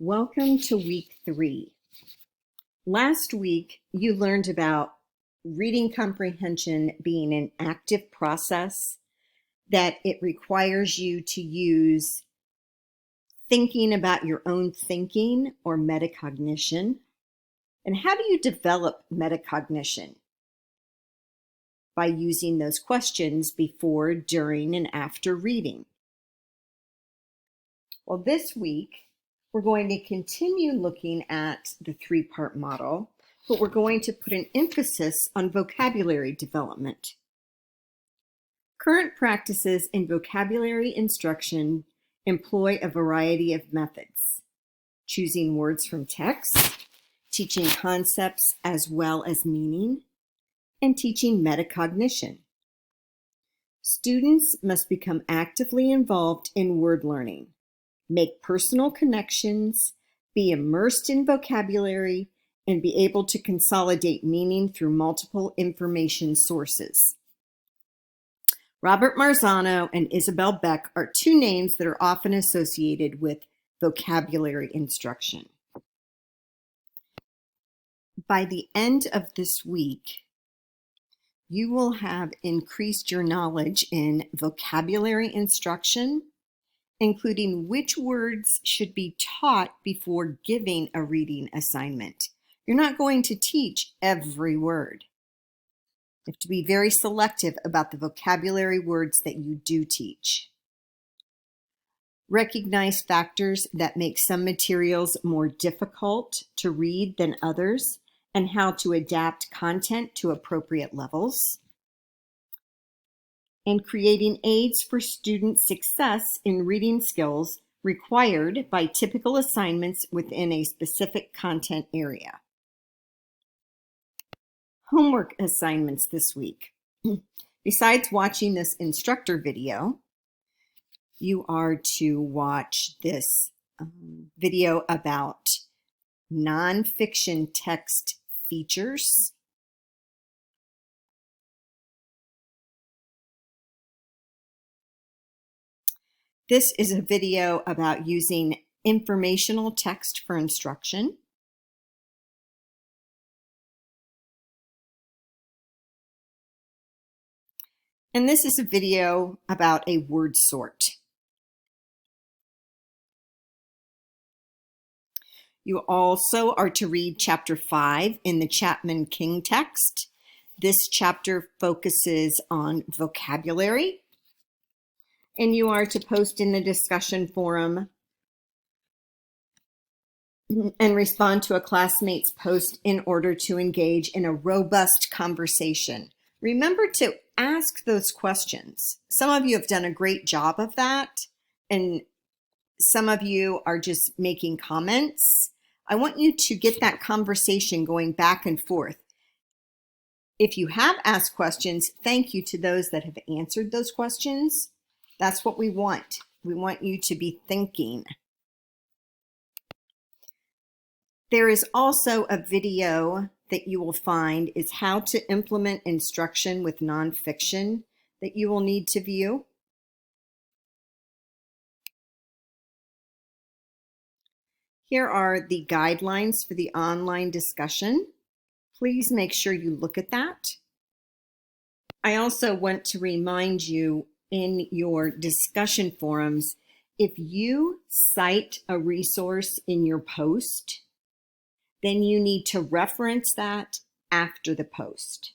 Welcome to week 3. Last week, you learned about reading comprehension being an active process, that it requires you to use thinking about your own thinking or metacognition. And how do you develop metacognition? By using those questions before, during, and after reading. Well, this week, we're going to continue looking at the 3-part model, but we're going to put an emphasis on vocabulary development. Current practices in vocabulary instruction employ a variety of methods: choosing words from text, teaching concepts as well as meaning, and teaching metacognition. Students must become actively involved in word learning, make personal connections, be immersed in vocabulary, and be able to consolidate meaning through multiple information sources. Robert Marzano and Isabel Beck are 2 names that are often associated with vocabulary instruction. By the end of this week, you will have increased your knowledge in vocabulary instruction, including which words should be taught before giving a reading assignment. You're not going to teach every word. You have to be very selective about the vocabulary words that you do teach. Recognize factors that make some materials more difficult to read than others, and how to adapt content to appropriate levels. And creating aids for student success in reading skills required by typical assignments within a specific content area. Homework assignments this week. Besides watching this instructor video, you are to watch this video about nonfiction text features. This is a video about using informational text for instruction. And this is a video about a word sort. You also are to read chapter 5 in the Chapman-King text. This chapter focuses on vocabulary. And you are to post in the discussion forum and respond to a classmate's post in order to engage in a robust conversation. Remember to ask those questions. Some of you have done a great job of that, and some of you are just making comments. I want you to get that conversation going back and forth. If you have asked questions, thank you to those that have answered those questions. That's what we want. We want you to be thinking. There is also a video that you will find is how to implement instruction with nonfiction that you will need to view. Here are the guidelines for the online discussion. Please make sure you look at that. I also want to remind you in your discussion forums, if you cite a resource in your post, then you need to reference that after the post.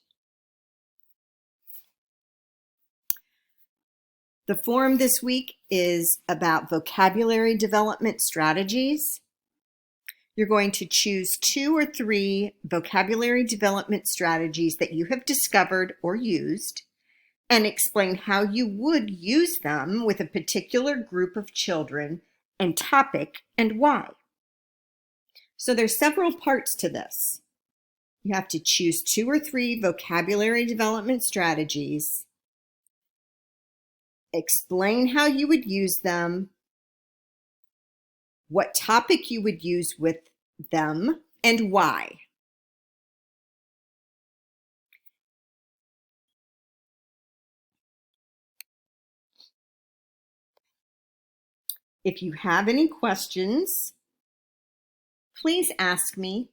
The forum this week is about vocabulary development strategies. You're going to choose 2 or 3 vocabulary development strategies that you have discovered or used, and explain how you would use them with a particular group of children and topic and why. So there's several parts to this. You have to choose 2 or 3 vocabulary development strategies, explain how you would use them, what topic you would use with them, and why. If you have any questions, please ask me